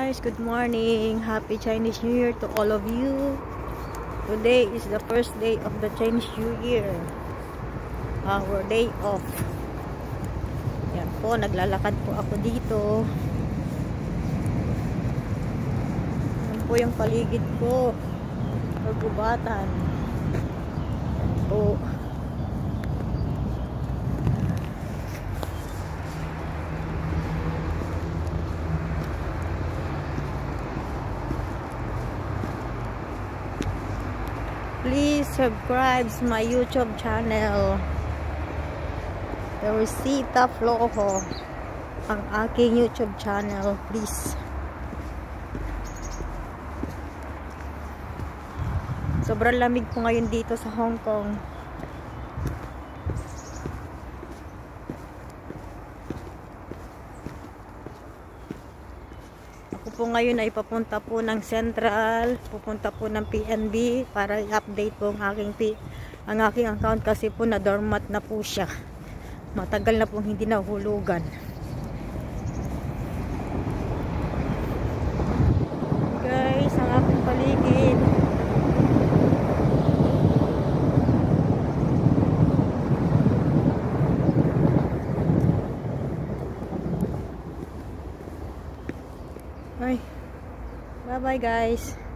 guys, good morning. Happy Chinese New Year to all of you. Today is the first day of the Chinese New Year. Our day off. Yan po, naglalakad po ako dito. Yan po yung paligid ko. Pagubatan. Po. Please subscribe to my YouTube channel. The Rosita Flojo. Ang aking YouTube channel, please. Sobrang lamig po ngayon dito sa Hong Kong. Po ngayon ay papunta po ng Central, pupunta po ng PNB para i-update po ang aking account kasi po na dormant na po siya. Matagal na pong hindi nahulugan. Guys, ang aking paligid. Bye bye guys.